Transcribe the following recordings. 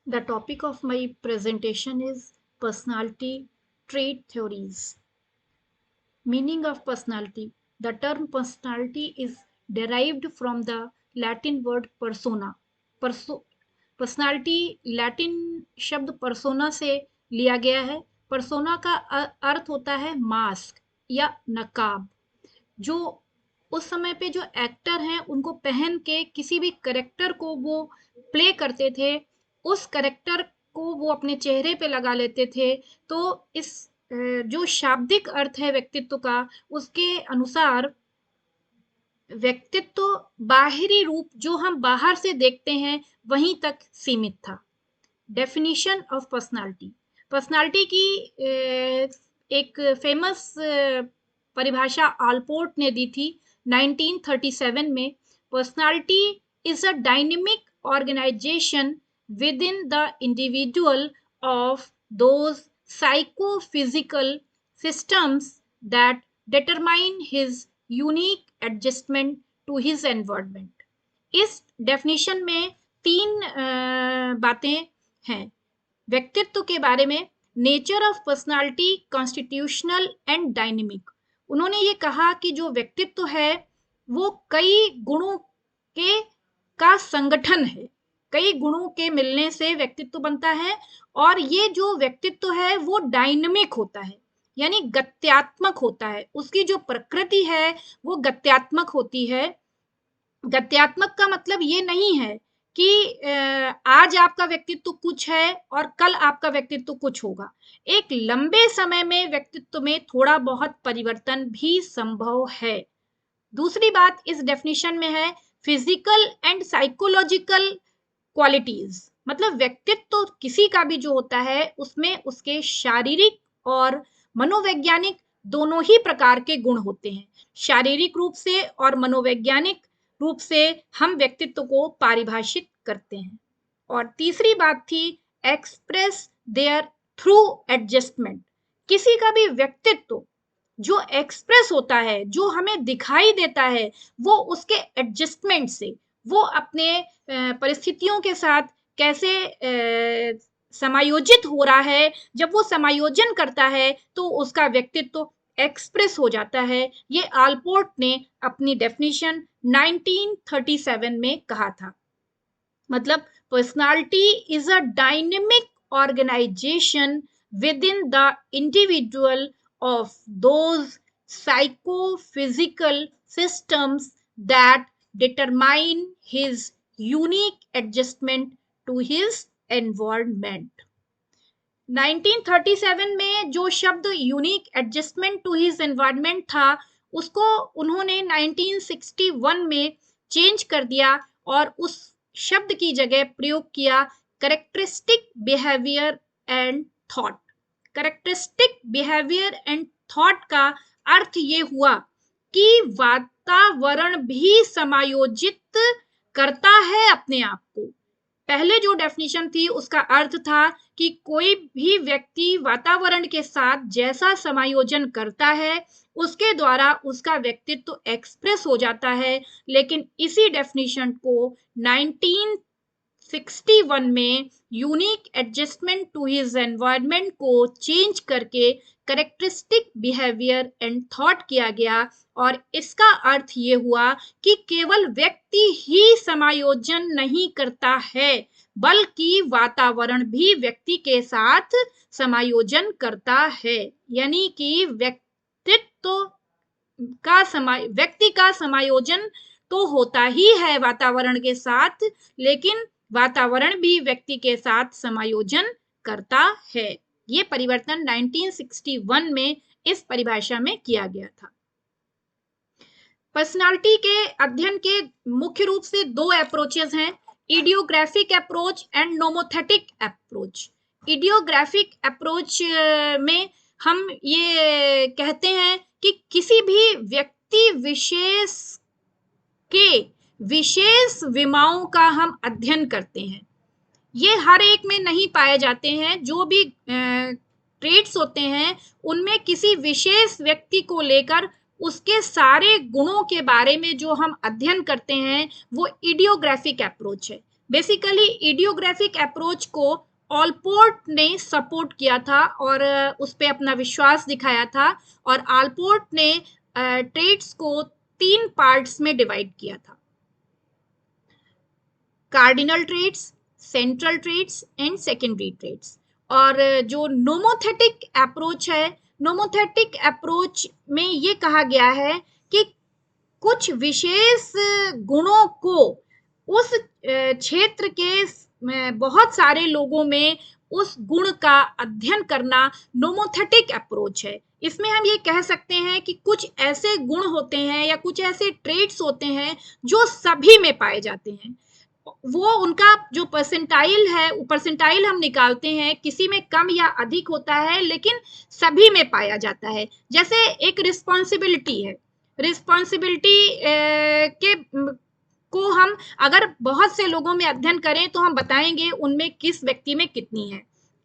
The topic of my presentation is personality trait theories. Meaning of personality. The term personality is derived from the Latin word persona. Personality Latin शब्द persona से लिया गया है। Persona का अर्थ होता है mask या नकाब, जो उस समय पे जो एक्टर हैं उनको पहन के किसी भी करेक्टर को वो प्ले करते थे, उस करेक्टर को वो अपने चेहरे पे लगा लेते थे। तो इस जो शाब्दिक अर्थ है व्यक्तित्व का, उसके अनुसार व्यक्तित्व बाहरी रूप जो हम बाहर से देखते हैं वहीं तक सीमित था। Definition of personality. पर्सनालिटी की एक फेमस परिभाषा आलपोर्ट ने दी थी 1937 में। Personality is a dynamic organisation within the individual of those psychophysical systems that determine his unique adjustment to his environment। इस डेफिनेशन में तीन बातें हैं व्यक्तित्व के बारे में। Nature of personality constitutional and dynamic. उन्होंने ये कहा कि जो व्यक्तित्व है वो कई गुणों के का संगठन है, कई गुणों के मिलने से व्यक्तित्व बनता है, और ये जो व्यक्तित्व है वो डायनेमिक होता है, यानी गत्यात्मक होता है। उसकी जो प्रकृति है वो गत्यात्मक होती है। गत्यात्मक का मतलब ये नहीं है कि आज आपका व्यक्तित्व कुछ है और कल आपका व्यक्तित्व कुछ होगा। एक लंबे समय में व्यक्तित्व में थोड़ा बहुत परिवर्तन भी संभव है। दूसरी बात इस डेफिनेशन में है फिजिकल एंड साइकोलॉजिकल क्वालिटीज। मतलब व्यक्तित्व किसी का भी जो होता है उसमें उसके शारीरिक और मनोवैज्ञानिक दोनों ही प्रकार के गुण होते हैं। शारीरिक रूप से और मनोवैज्ञानिक रूप से हम व्यक्तित्व को परिभाषित करते हैं। और तीसरी बात थी एक्सप्रेस देयर थ्रू एडजस्टमेंट। किसी का भी व्यक्तित्व जो एक्सप्रेस होता है, जो हमें दिखाई देता है, वो उसके एडजस्टमेंट से, वो अपने परिस्थितियों के साथ कैसे समायोजित हो रहा है। जब वो समायोजन करता है तो उसका व्यक्तित्व एक्सप्रेस हो जाता है। ये आलपोर्ट ने अपनी डेफिनेशन 1937 में कहा था। मतलब personality is a dynamic organisation within the individual of those psychophysical systems that determine his unique adjustment to his environment। 1937 में जो शब्द unique adjustment to his environment था, उसको उन्होंने 1961 में चेंज कर दिया और उस शब्द की जगह प्रयोग किया characteristic behaviour and thought. Characteristic behaviour and thought का अर्थ ये हुआ कि वातावरण भी समायोजित करता है अपने आप को। पहले जो डेफिनेशन थी उसका अर्थ था कि कोई भी व्यक्ति वातावरण के साथ जैसा समायोजन करता है उसके द्वारा उसका व्यक्तित्व एक्सप्रेस हो जाता है। लेकिन इसी डेफिनेशन को 1961 में unique adjustment to his environment को चेंज करके करेक्टरिस्टिक बिहेवियर एंड थॉट किया गया। और इसका अर्थ ये हुआ कि केवल व्यक्ति ही समायोजन नहीं करता है, बल्कि वातावरण भी व्यक्ति के साथ समायोजन करता है। यानी कि व्यक्ति का समायोजन तो होता ही है वातावरण के साथ, लेकिन वातावरण भी व्यक्ति के साथ समायोजन करता है। ये परिवर्तन 1961 में इस परिभाषा में किया गया था। पर्सनालिटी के अध्ययन के मुख्य रूप से दो अप्रोचेस हैं, idiographic approach and nomothetic approach. Idiographic approach में हम ये कहते हैं कि किसी भी व्यक्ति विशेष के विशेष विमाओं का हम अध्ययन करते हैं। ये हर एक में नहीं पाए जाते हैं। जो भी ट्रेट्स होते हैं उनमें किसी विशेष व्यक्ति को लेकर उसके सारे गुणों के बारे में जो हम अध्ययन करते हैं वो इडियोग्राफिक अप्रोच है। बेसिकली इडियोग्राफिक अप्रोच को ऑलपोर्ट ने सपोर्ट किया था और उस पे अपना विश्वास दिखाया था, और ऑलपोर्ट ने ट्रेड्स को 3 पार्ट्स में डिवाइड किया था, cardinal traits, central traits and secondary traits. और जो नोमोथेटिक अप्रोच है, नोमोथेटिक अप्रोच में ये कहा गया है कि कुछ विशेष गुणों को उस क्षेत्र के बहुत सारे लोगों में उस गुण का अध्ययन करना नोमोथेटिक अप्रोच है। इसमें हम ये कह सकते हैं कि कुछ ऐसे गुण होते हैं या कुछ ऐसे ट्रेड्स होते हैं जो सभी में पाए जाते हैं, वो उनका जो परसेंटाइल है, परसेंटाइल हम निकालते हैं, किसी में कम या अधिक होता है लेकिन सभी में पाया जाता है। जैसे एक रिस्पॉन्सिबिलिटी है, रिस्पॉन्सिबिलिटी के को हम अगर बहुत से लोगों में अध्ययन करें तो हम बताएंगे उनमें किस व्यक्ति में कितनी है।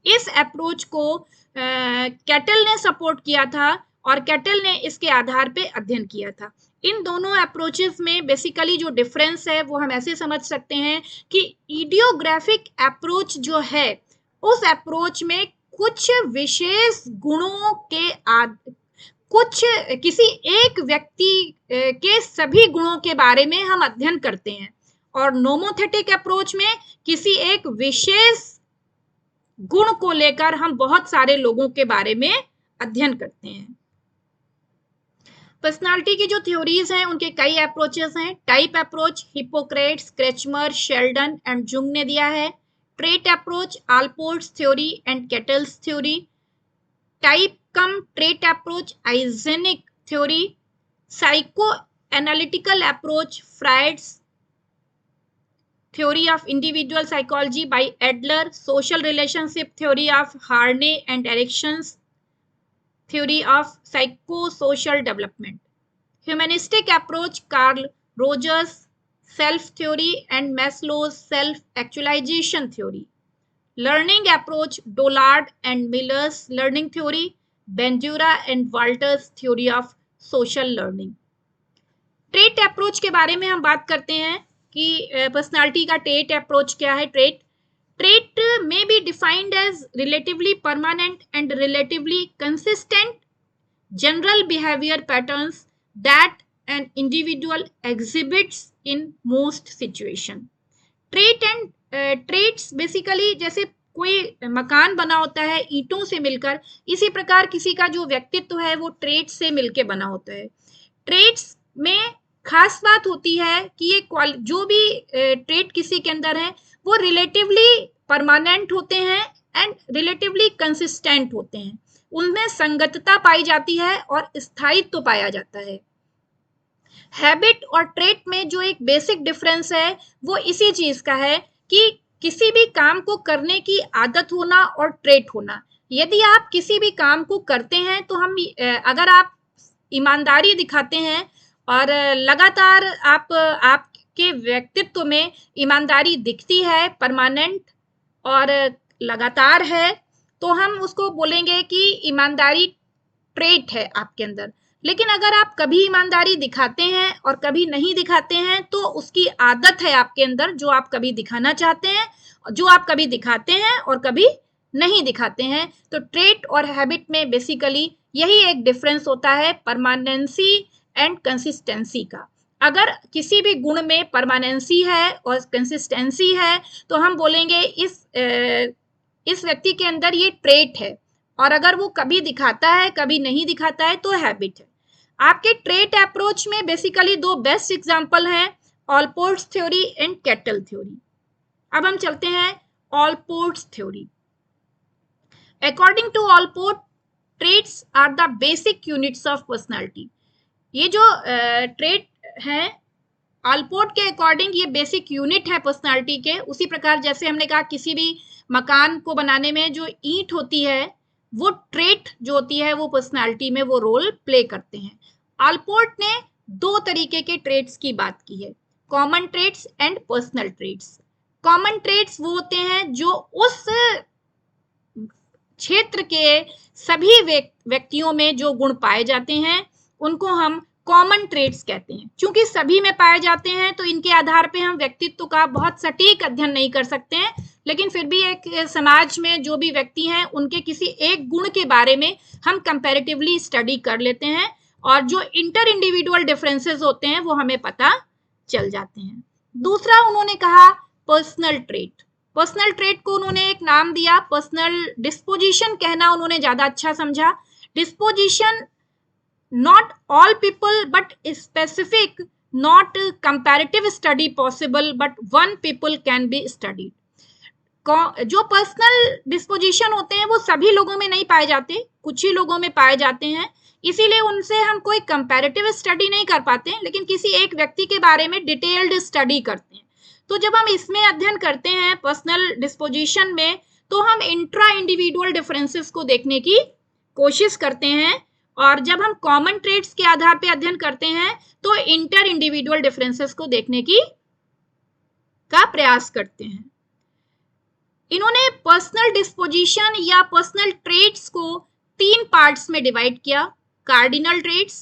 इस अप्रोच को कैटल ने सपोर्ट किया था और कैटल ने इसके आधार पे अध्ययन किया था। इन दोनों अप्रोचेस में बेसिकली जो डिफरेंस है वो हम ऐसे समझ सकते हैं कि इडियोग्राफिक अप्रोच जो है, उस अप्रोच में कुछ विशेष गुणों के किसी एक व्यक्ति के सभी गुणों के बारे में हम अध्ययन करते हैं, और नोमोथेटिक अप्रोच में किसी एक विशेष गुण को लेकर हम बहुत सारे लोगों के बारे में अध्ययन करते हैं। पर्सनालिटी की जो थ्योरीज हैं उनके कई अप्रोचेस हैं। Type approach Hippocrates, Kretschmer, Sheldon and Jung ने दिया है। Trait approach Allport's theory and Cattell's theory. Type cum trait approach Eysenck theory. Psycho analytical approach Freud's theory of individual psychology by Adler, social relationship theory of Harney and Erickson's theory of psychosocial development. Humanistic approach Carl Rogers self theory and Maslow's self-actualization theory. Learning approach Dollard and Miller's learning theory, Bandura and Walter's theory of social learning. Trait approach के बारे में हम बात करते हैं कि personality का trait approach क्या है। Trait may be defined as relatively permanent and relatively consistent general behaviour patterns that an individual exhibits in most situation. Trait and traits basically जैसे कोई मकान बना होता है ईंटों से मिलकर, इसी प्रकार किसी का जो व्यक्तित्व है वो ट्रेट से मिलकर बना होता है। ट्रेट्स में खास बात होती है कि ये जो भी ट्रेट किसी के अंदर है वो रिलेटिवली परमानेंट होते हैं एंड रिलेटिवली कंसिस्टेंट होते हैं, उनमें संगतता पाई जाती है और स्थायित्व तो पाया जाता है। हैबिट और ट्रेट में जो एक बेसिक डिफरेंस है वो इसी चीज का है कि किसी भी काम को करने की आदत होना और ट्रेट होना। यदि आप किसी भी काम को करते हैं तो हम अगर आप ईमानदारी दिखाते हैं और लगातार आपके व्यक्तित्व में ईमानदारी दिखती है, परमानेंट और लगातार है, तो हम उसको बोलेंगे कि ईमानदारी ट्रेट है आपके अंदर। लेकिन अगर आप कभी ईमानदारी दिखाते हैं और कभी नहीं दिखाते हैं तो उसकी आदत है आपके अंदर, जो आप कभी दिखाना चाहते हैं, जो आप कभी दिखाते हैं और कभी नहीं दिखाते हैं। तो ट्रेट और हैबिट में बेसिकली यही एक डिफरेंस होता है, परमानेंसी एंड कंसिस्टेंसी का। अगर किसी भी गुण में परमानेंसी है और कंसिस्टेंसी है तो हम बोलेंगे इस व्यक्ति के अंदर ये ट्रेट है, और अगर वो कभी दिखाता है कभी नहीं दिखाता है तो हैबिट है। आपके ट्रेट अप्रोच में बेसिकली 2 बेस्ट एग्जांपल हैं, Allport's theory and Cattell theory. अब हम चलते हैं Allport's theory. According to Allport, traits are the basic units of personality. ये जो ट्रेट है ऑलपोर्ट के अकॉर्डिंग ये बेसिक यूनिट है पर्सनालिटी के। उसी प्रकार जैसे हमने कहा किसी भी मकान को बनाने में जो ईंट होती है वो ट्रेट जो होती है वो पर्सनालिटी में वो रोल प्ले करते हैं। ऑलपोर्ट ने 2 तरीके के ट्रेट्स की बात की है, common traits and personal traits. Common traits वो होते हैं जो उस क्षेत्र के सभी व्यक्तियों में जो गुण पाए जाते हैं उनको हम कॉमन ट्रेट्स कहते हैं। क्योंकि सभी में पाए जाते हैं तो इनके आधार पे हम व्यक्तित्व का बहुत सटीक अध्ययन नहीं कर सकते हैं, लेकिन फिर भी एक समाज में जो भी व्यक्ति हैं उनके किसी एक गुण के बारे में हम कंपैरेटिवली स्टडी कर लेते हैं और जो इंटर इंडिविजुअल डिफरेंसेस होते हैं वो हमें पता चल जाते हैं। दूसरा उन्होंने कहा पर्सनल ट्रेट। पर्सनल ट्रेट को उन्होंने एक नाम दिया, पर्सनल डिस्पोजिशन कहना उन्होंने ज्यादा अच्छा समझा। Disposition not all people but specific, not comparative study possible but one people can be studied। जो पर्सनल डिस्पोजिशन होते हैं वो सभी लोगों में नहीं पाए जाते, कुछ ही लोगों में पाए जाते हैं, इसीलिए उनसे हम कोई कंपैरेटिव स्टडी नहीं कर पाते, लेकिन किसी एक व्यक्ति के बारे में डिटेल्ड स्टडी करते हैं। तो जब हम इसमें अध्ययन करते हैं पर्सनल डिस्पोजिशन में, तो हम इंट्रा इंडिविजुअल डिफरेंसेस को देखने की कोशिश करते हैं, और जब हम कॉमन ट्रेट्स के आधार पर अध्ययन करते हैं तो इंटर इंडिविजुअल डिफरेंसेस को देखने का प्रयास करते हैं। इन्होंने पर्सनल डिस्पोजिशन या पर्सनल ट्रेट्स को 3 पार्ट्स में डिवाइड किया, cardinal traits,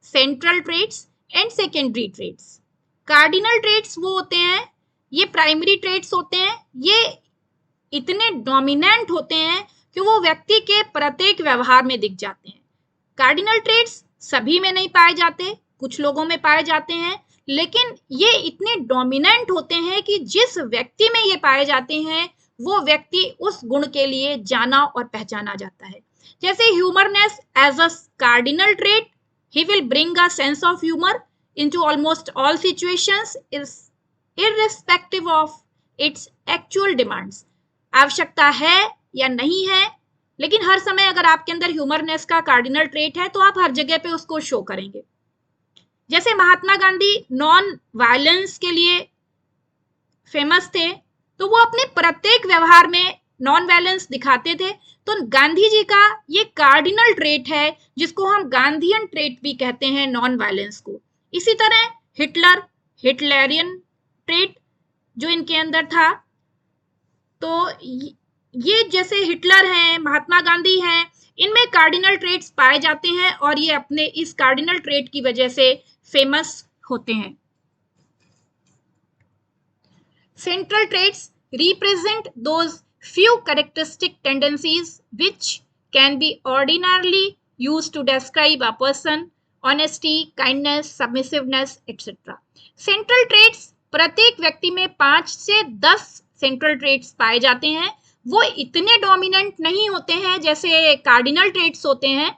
central traits and secondary traits. Cardinal traits वो होते हैं, ये प्राइमरी ट्रेट्स होते हैं, ये इतने डोमिनेंट होते हैं कि वो व्यक्ति के प्रत्येक व्यवहार में दिख जाते हैं। कार्डिनल ट्रेट्स सभी में नहीं पाए जाते, कुछ लोगों में पाए जाते हैं, लेकिन ये इतने डोमिनेंट होते हैं कि जिस व्यक्ति में ये पाए जाते हैं वो व्यक्ति उस गुण के लिए जाना और पहचाना जाता है। जैसे humourness as a cardinal trait, he will bring a sense of humour into almost all situations irrespective of its actual demands. आवश्यकता है या नहीं है, लेकिन हर समय अगर आपके अंदर ह्यूमरनेस का कार्डिनल ट्रेट है तो आप हर जगह पे उसको शो करेंगे। जैसे महात्मा गांधी नॉन वायलेंस के लिए फेमस थे, तो वो अपने प्रत्येक व्यवहार में नॉन वायलेंस दिखाते थे। तो गांधी जी का ये कार्डिनल ट्रेट है जिसको हम गांधीयन ट्रेट भी कहते हैं, नॉन वायलेंस को। इसी तरह हिटलरियन ट्रेट जो इनके अंदर था, तो ये जैसे हिटलर हैं, महात्मा गांधी हैं, इनमें कार्डिनल ट्रेट्स पाए जाते हैं और ये अपने इस कार्डिनल ट्रेट की वजह से फेमस होते हैं। Central traits represent those few characteristic tendencies which can be ordinarily used to describe a person: honesty, kindness, submissiveness, etc. Central traits प्रत्येक व्यक्ति में 5 से 10 सेंट्रल ट्रेट्स पाए जाते हैं। वो इतने डोमिनेंट नहीं होते हैं जैसे कार्डिनल ट्रेट्स होते हैं,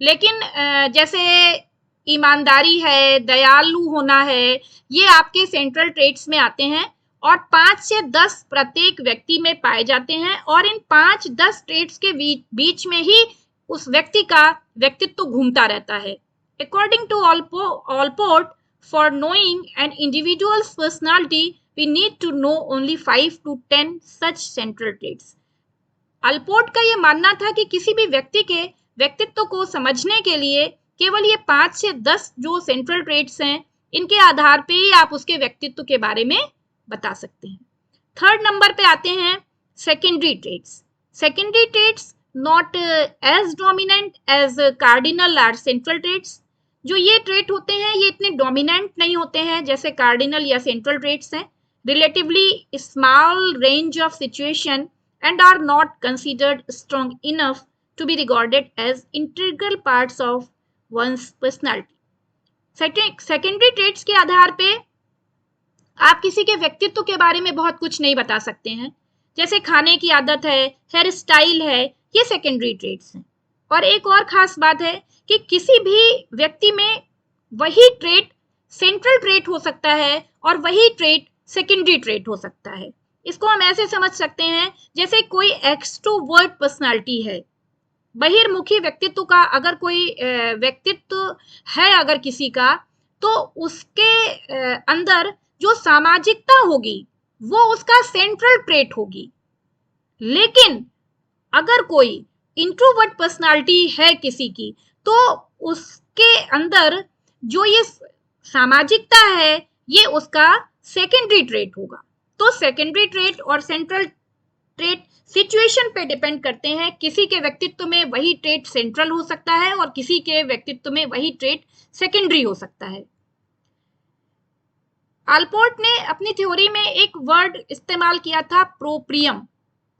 लेकिन जैसे ईमानदारी है, दयालु होना है, ये आपके सेंट्रल ट्रेट्स में आते हैं और 5 से 10 प्रत्येक व्यक्ति में पाए जाते हैं, और इन 5-10 ट्रेट्स के बीच में ही उस व्यक्ति का व्यक्तित्व घूमता रहता है। According to Allport, for knowing an individual's personality we need to know only 5 to 10 such central traits। Allport का ये मानना था कि किसी भी व्यक्ति के व्यक्तित्व को समझने के लिए केवल ये 5 से 10 जो सेंट्रल ट्रेट्स हैं, इनके आधार पे ही आप उसके व्यक्तित्व के बारे में बता सकते हैं। थर्ड नंबर पे आते हैं secondary traits. Secondary traits not as dominant as cardinal और सेंट्रल ट्रेट्स। जो ये ट्रेट होते हैं ये इतने डोमिनेंट नहीं होते हैं जैसे कार्डिनल या सेंट्रल ट्रेट्स हैं। Relatively small range of situation and are not considered strong enough to be regarded as integral parts of one's personality। Secondary traits के आधार पे आप किसी के व्यक्तित्व के बारे में बहुत कुछ नहीं बता सकते हैं। जैसे खाने की आदत है, हेयर स्टाइल है, ये सेकेंडरी ट्रेट्स हैं। और एक और खास बात है कि किसी भी व्यक्ति में वही ट्रेट सेंट्रल ट्रेट हो सकता है और वही ट्रेट सेकेंडरी ट्रेट हो सकता है। इसको हम ऐसे समझ सकते हैं जैसे कोई एक्सट्रोवर्ट पर्सनालिटी है, बहिर्मुखी व्यक्तित्व का अगर कोई व्यक्तित्व है अगर किसी का, तो उसके अंदर जो सामाजिकता होगी वो उसका सेंट्रल ट्रेट होगी। लेकिन अगर कोई इंट्रोवर्ट पर्सनालिटी है किसी की, तो उसके अंदर जो ये सामाजिकता है ये उसका सेकेंडरी ट्रेट होगा। तो सेकेंडरी ट्रेट और सेंट्रल ट्रेट सिचुएशन पे डिपेंड करते हैं। किसी के व्यक्तित्व में वही ट्रेट सेंट्रल हो सकता है और किसी के व्यक्तित्व में वही ट्रेट सेकेंडरी हो सकता है। आलपोर्ट ने अपनी थ्योरी में एक वर्ड इस्तेमाल किया था, प्रोप्रियम।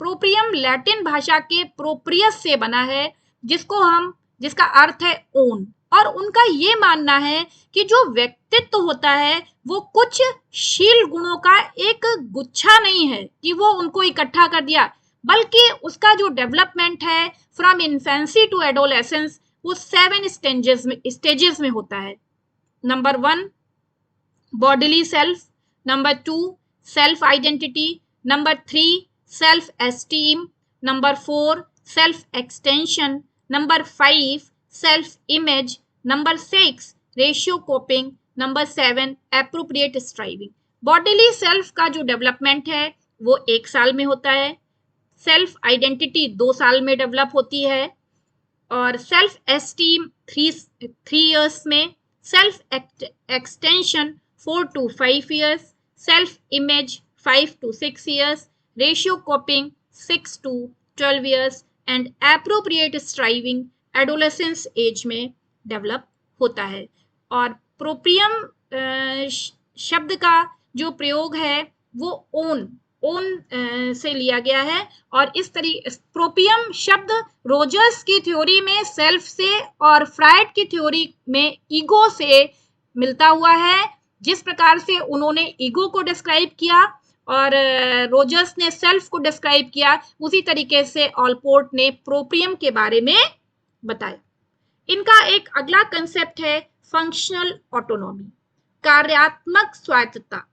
प्रोप्रियम लैटिन भाषा के प्रोप्रियस से बना है, जिसका अर्थ है ओन। और उनका ये मानना है कि जो व्यक्तित्व होता है वो कुछ शील गुणों का एक गुच्छा नहीं है कि वो उनको इकट्ठा कर दिया, बल्कि उसका जो डेवलपमेंट है फ्रॉम इन्फेंसी टू एडोलेसेंस वो 7 स्टेजेस में होता है। Number 1 bodily self, number 2 self identity, number 3 self esteem, number 4 self extension, number 5 self image, number 6 ratio coping, number 7 appropriate striving। bodily self का जो डेवलपमेंट है वो 1 साल में होता है, सेल्फ आइडेंटिटी 2 साल में डेवलप होती है, और सेल्फ एस्टीम 3 इयर्स में, self extension 4 to 5 years, self-image 5 to 6 years, ratio coping 6 to 12 years and appropriate striving adolescence age में डेवलप होता है। और प्रोप्रियम शब्द का जो प्रयोग है वो ओन से लिया गया है, और इस प्रोप्रियम शब्द रोजर्स की थ्योरी में सेल्फ से और फ्रायड की थ्योरी में ईगो से मिलता हुआ है। जिस प्रकार से उन्होंने ईगो को डिस्क्राइब किया और रोजर्स ने सेल्फ को डिस्क्राइब किया, उसी तरीके से ऑलपोर्ट ने प्रोप्रियम के बारे में बताया। इनका एक अगला कंसेप्ट है फंक्शनल ऑटोनॉमी, कार्यात्मक स्वायत्तता।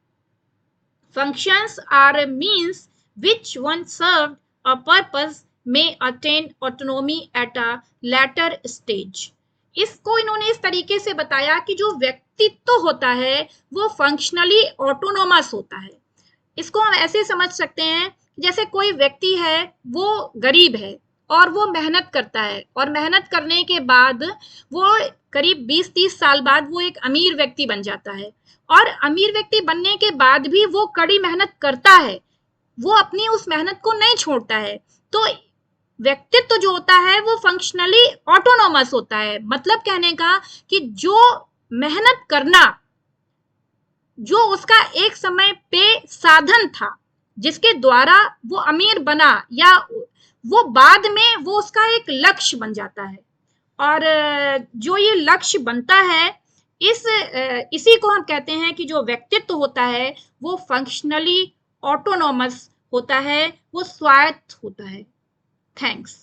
Functions are means which one served a purpose may attain autonomy at a later stage। इसको इन्होंने इस तरीके से बताया कि जो व्यक्तित्व होता है वो फंक्शनली ऑटोनोमस होता है। इसको हम ऐसे समझ सकते हैं, जैसे कोई व्यक्ति है वो गरीब है और वो मेहनत करता है, और मेहनत करने के बाद वो करीब 20-30 साल बाद वो एक अमीर व्यक्ति बन जाता है, और अमीर व्यक्ति बनने के बाद भी वो कड़ी मेहनत करता है, वो अपनी उस मेहनत को नहीं छोड़ता है। तो व्यक्तित्व जो होता है वो फंक्शनली ऑटोनोमस होता है। मतलब कहने का कि जो मेहनत करना जो उसका एक समय पे साधन था जिसके द्वारा वो अमीर बना, या वो बाद में वो उसका एक लक्ष्य बन जाता है, और जो ये लक्ष्य बनता है इसी को हम कहते हैं कि जो व्यक्तित्व होता है वो फंक्शनली ऑटोनोमस होता है, वो स्वायत्त होता है। थैंक्स।